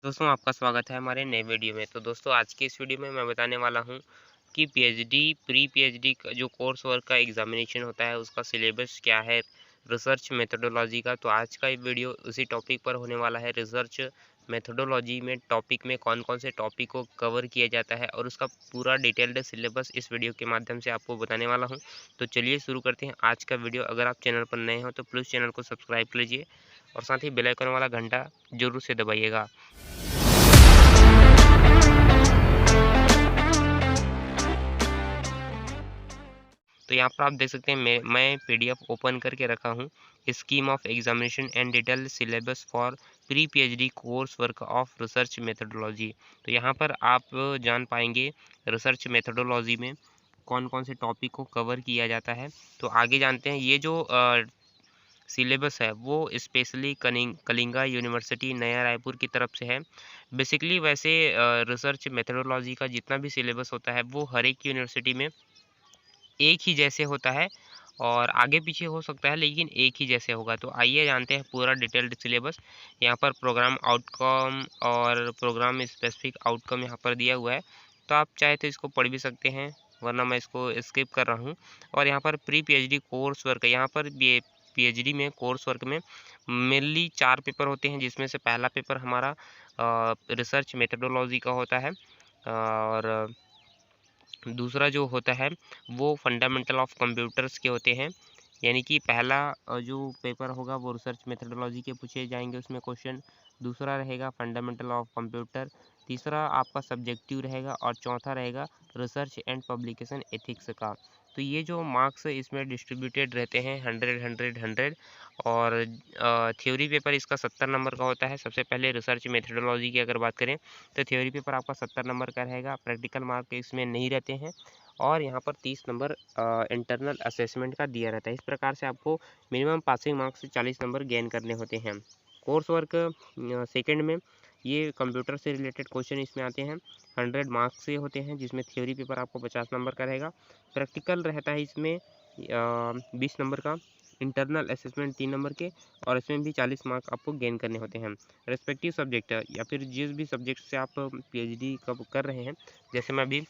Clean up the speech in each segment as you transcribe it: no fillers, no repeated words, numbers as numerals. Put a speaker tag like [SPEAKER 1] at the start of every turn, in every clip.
[SPEAKER 1] दोस्तों आपका स्वागत है हमारे नए वीडियो में। तो दोस्तों आज की इस वीडियो में मैं बताने वाला हूं कि पीएचडी प्री पीएचडी का जो कोर्स वर्क का एग्जामिनेशन होता है उसका सिलेबस क्या है, रिसर्च मेथोडोलॉजी का। तो आज का ये वीडियो उसी टॉपिक पर होने वाला है। रिसर्च मेथोडोलॉजी में टॉपिक में कौन कौन से टॉपिक को कवर किया जाता है और उसका पूरा डिटेल्ड सिलेबस इस वीडियो के माध्यम से आपको बताने वाला हूँ। तो चलिए शुरू करते हैं आज का वीडियो। अगर आप चैनल पर नए हो तो प्लीज़ चैनल को सब्सक्राइब कर लीजिए और साथ ही बेल आइकन वाला घंटा जरूर से दबाइएगा। तो यहाँ पर आप देख सकते हैं मैं पीडीएफ ओपन करके रखा हूँ। Scheme of examination and detail syllabus for pre PhD course work of research methodology. तो यहाँ पर आप जान पाएंगे रिसर्च मेथोडोलॉजी में कौन कौन से टॉपिक को कवर किया जाता है। तो आगे जानते हैं। ये जो सिलेबस है वो स्पेशली कलिंगा यूनिवर्सिटी नया रायपुर की तरफ से है। बेसिकली वैसे रिसर्च मेथोडोलॉजी का जितना भी सिलेबस होता है वो हर एक यूनिवर्सिटी में एक ही जैसे होता है और आगे पीछे हो सकता है लेकिन एक ही जैसे होगा। तो आइए जानते हैं पूरा डिटेल्ड सिलेबस। यहाँ पर प्रोग्राम आउटकम और प्रोग्राम स्पेसिफिक आउटकम यहाँ पर दिया हुआ है। तो आप चाहे तो इसको पढ़ भी सकते हैं वरना मैं इसको स्किप कर रहा हूँ। और यहाँ पर प्री पीएचडी कोर्स वर्क, यहाँ पर ये पीएचडी में कोर्स वर्क में मेनली 4 पेपर होते हैं, जिसमें से पहला पेपर हमारा रिसर्च मेथोडोलॉजी का होता है और दूसरा जो होता है वो फंडामेंटल ऑफ कंप्यूटर्स के होते हैं। यानी कि पहला जो पेपर होगा वो रिसर्च मेथोडोलॉजी के पूछे जाएंगे उसमें क्वेश्चन। दूसरा रहेगा फंडामेंटल ऑफ कंप्यूटर। तीसरा आपका सब्जेक्टिव रहेगा और चौथा रहेगा रिसर्च एंड पब्लिकेशन एथिक्स का। तो ये जो मार्क्स इसमें डिस्ट्रीब्यूटेड रहते हैं 100 और थ्योरी पेपर इसका 70 नंबर का होता है। सबसे पहले रिसर्च मेथोडोलॉजी की अगर बात करें तो थ्योरी पेपर आपका 70 नंबर का रहेगा। प्रैक्टिकल मार्क इसमें नहीं रहते हैं और यहाँ पर 30 नंबर इंटरनल असेसमेंट का दिया रहता है। इस प्रकार से आपको मिनिमम पासिंग मार्क्स से 40 नंबर गेन करने होते हैं। कोर्स वर्क सेकेंड में ये कंप्यूटर से रिलेटेड क्वेश्चन इसमें आते हैं। 100 मार्क्स से होते हैं जिसमें थ्योरी पेपर आपको 50 नंबर का रहेगा। प्रैक्टिकल रहता है इसमें 20 नंबर का। इंटरनल असेसमेंट 3 नंबर के और इसमें भी 40 मार्क आपको गेन करने होते हैं। रेस्पेक्टिव सब्जेक्ट या फिर जिस भी सब्जेक्ट से आप पीएचडी कब कर रहे हैं, जैसे मैं अभी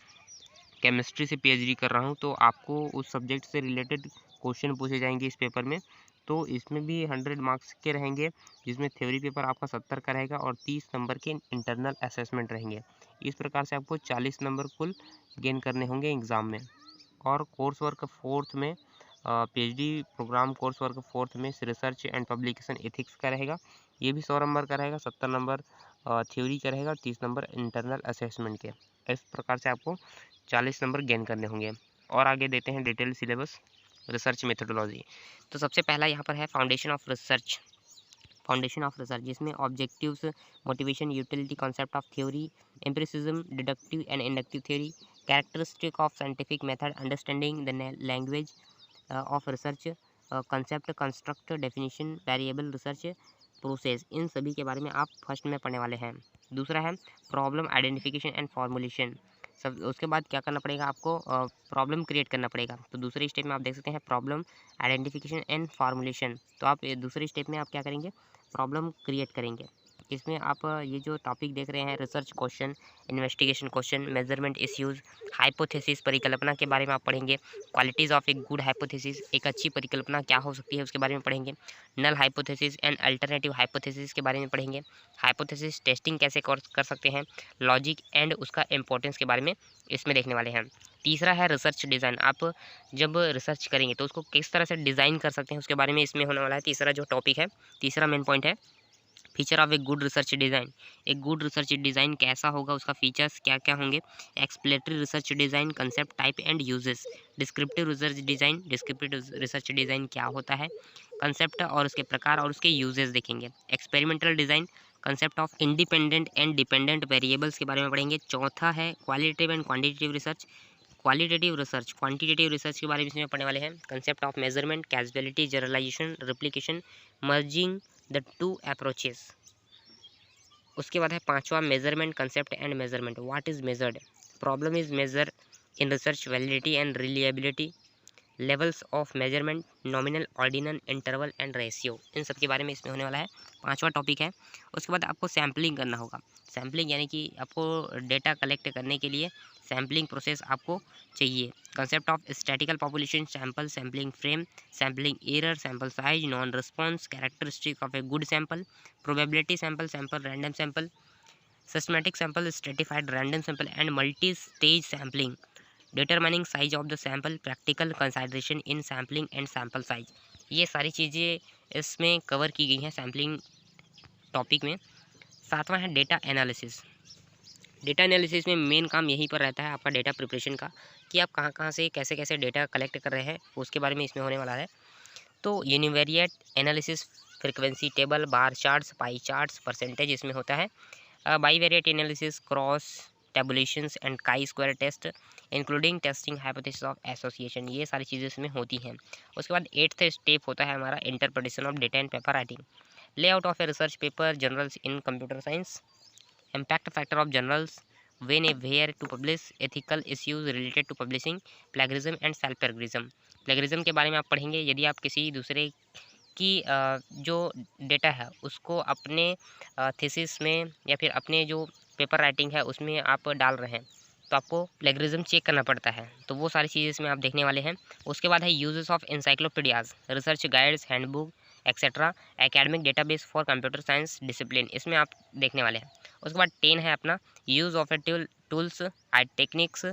[SPEAKER 1] केमिस्ट्री से पीएचडी कर रहा हूं तो आपको उस सब्जेक्ट से रिलेटेड क्वेश्चन पूछे जाएंगे इस पेपर में। तो इसमें भी 100 मार्क्स के रहेंगे जिसमें थ्योरी पेपर आपका 70 का रहेगा और 30 नंबर के इंटरनल असेसमेंट रहेंगे। इस प्रकार से आपको 40 नंबर कुल गेन करने होंगे एग्ज़ाम में। और कोर्स वर्क फोर्थ में PhD program course work fourth में रिसर्च एंड पब्लिकेशन एथिक्स का रहेगा। ये भी 100 नंबर का रहेगा। 70 नंबर थ्योरी का रहेगा और 30 नंबर इंटरनल असेसमेंट के। इस प्रकार से आपको 40 नंबर गेन करने होंगे। और आगे देते हैं डिटेल सिलेबस रिसर्च मेथोडोलॉजी। तो सबसे पहला यहाँ पर है फाउंडेशन ऑफ रिसर्च, जिसमें objectives, motivation, utility, concept of theory, empiricism, deductive and inductive theory, characteristic of scientific method, understanding the language of research, concept, construct, definition, variable research process, इन सभी के बारे में आप फर्स्ट में पढ़ने वाले हैं। दूसरा है प्रॉब्लम आइडेंटिफिकेशन एंड फॉर्मुलेशन। सब उसके बाद क्या करना पड़ेगा आपको, प्रॉब्लम क्रिएट करना पड़ेगा। तो दूसरे स्टेप में आप देख सकते हैं प्रॉब्लम आइडेंटिफिकेशन एंड फार्मूलेशन। तो आप दूसरे स्टेप में आप क्या करेंगे, प्रॉब्लम क्रिएट करेंगे। इसमें आप ये जो टॉपिक देख रहे हैं research question, investigation question, measurement issues, hypothesis परिकल्पना के बारे में आप पढ़ेंगे। Qualities of a good hypothesis, एक अच्छी परिकल्पना क्या हो सकती है उसके बारे में पढ़ेंगे। Null hypothesis and alternative hypothesis के बारे में पढ़ेंगे। हाइपोथेसिस टेस्टिंग कैसे कर सकते हैं, लॉजिक एंड उसका इम्पोर्टेंस के बारे में इसमें देखने वाले हैं। तीसरा है रिसर्च डिज़ाइन। आप जब रिसर्च करेंगे तो उसको किस तरह से डिज़ाइन कर सकते हैं उसके बारे में इसमें होने वाला है। तीसरा जो टॉपिक है, तीसरा मेन पॉइंट है feature of a good research design. एक गुड रिसर्च डिज़ाइन कैसा होगा, उसका फीचर्स क्या क्या होंगे। Exploratory research design, concept, type and uses. Descriptive research design, descriptive research design क्या होता है, कंसेप्ट और उसके प्रकार और उसके यूजेस देखेंगे। Experimental design, concept of independent and dependent variables के बारे में पढ़ेंगे। चौथा है qualitative and quantitative research. Qualitative research, quantitative research के बारे में इसमें पढ़ने वाले हैं। Concept of measurement, causality, generalisation, replication, merging the two approaches. उसके बाद है पांचवा measurement, concept and measurement. What is measured, problem is measure in research, validity and reliability, levels of measurement, nominal, ordinal, interval and ratio. इन सब के बारे में इसमें होने वाला है। पांचवा टॉपिक है। उसके बाद आपको सैम्पलिंग करना होगा। सैम्पलिंग यानी कि आपको डेटा कलेक्ट करने के लिए सैम्पलिंग प्रोसेस आपको चाहिए। Concept of statistical population sample, sampling frame, sampling error, sample size, non response, characteristic of a good sample, probability sample, sample random sample, systematic sample, stratified random sample and multi stage sampling, determining size of the sample, practical consideration in sampling and sample size. ये सारी चीज़ें इसमें cover की गई हैं sampling topic में। सातवां है डेटा एनालिसिस। डेटा एनालिसिस में मेन काम यहीं पर रहता है आपका डेटा प्रिपरेशन का, कि आप कहाँ कहाँ से कैसे कैसे डेटा कलेक्ट कर रहे हैं, उसके बारे में इसमें होने वाला है। तो univariate analysis, frequency table, bar charts, pie charts, percentage इसमें होता है। Bivariate analysis, cross tabulations and chi square test, including testing hypothesis of association, ये सारी चीज़ें इसमें होती हैं। उसके बाद 8th स्टेप होता है हमारा interpretation of data and paper writing, layout of a research paper, journals in computer science, impact factor of journals, when a where to publish, ethical issues related to publishing, plagiarism and self plagiarism। Plagiarism के बारे में आप पढ़ेंगे, यदि आप किसी दूसरे की जो डेटा है उसको अपने थीसिस में या फिर अपने जो पेपर राइटिंग है उसमें आप डाल रहे हैं तो आपको प्लेगरिज्म चेक करना पड़ता है, तो वो सारी चीज़ें इसमें आप देखने वाले हैं। उसके बाद है uses of encyclopedias, research guides, handbook etcetera, academic database for computer science discipline, इसमें आप देखने वाले हैं। उसके बाद 10 है अपना use of a tools and techniques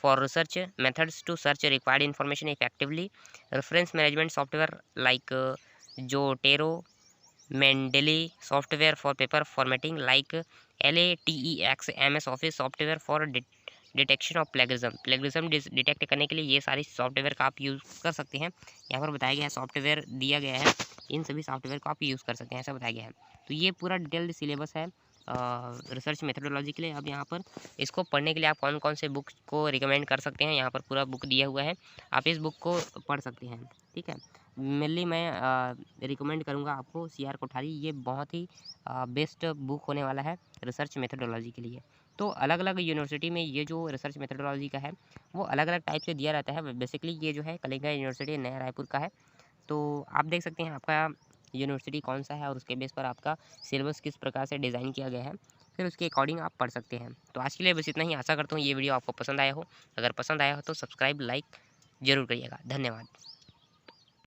[SPEAKER 1] for research methods to search required information effectively, reference management software like Zotero, Mendeley software for paper formatting like LATEX, MS office software for detection of plagiarism detect करने के लिए ये सारी software का आप use कर सकते हैं। यहाँ पर बताया गया है, सॉफ्टवेयर दिया गया है, इन सभी सॉफ्टवेयर को आप यूज़ कर सकते हैं, ऐसा बताया गया है। तो ये पूरा डिटेल्ड सिलेबस है रिसर्च मेथोडोलॉजी के लिए। अब यहाँ पर इसको पढ़ने के लिए आप कौन कौन से बुक को रिकमेंड कर सकते हैं, यहाँ पर पूरा बुक दिया हुआ है, आप इस बुक को पढ़ सकते हैं। ठीक है, मेनली मैं रिकमेंड करूँगा आपको CR कोठारी, ये बहुत ही बेस्ट बुक होने वाला है रिसर्च मेथोडोलॉजी के लिए। तो अलग अलग यूनिवर्सिटी में ये जो रिसर्च मेथोडोलॉजी का है वो अलग अलग टाइप से दिया रहता है। बेसिकली ये जो है कलिंगा यूनिवर्सिटी नया रायपुर का है, तो आप देख सकते हैं आपका यूनिवर्सिटी कौन सा है और उसके बेस पर आपका सिलेबस किस प्रकार से डिज़ाइन किया गया है, फिर उसके अकॉर्डिंग आप पढ़ सकते हैं। तो आज के लिए बस इतना ही, आशा करता हूँ ये वीडियो आपको पसंद आया हो। अगर पसंद आया हो तो सब्सक्राइब लाइक ज़रूर करिएगा। धन्यवाद।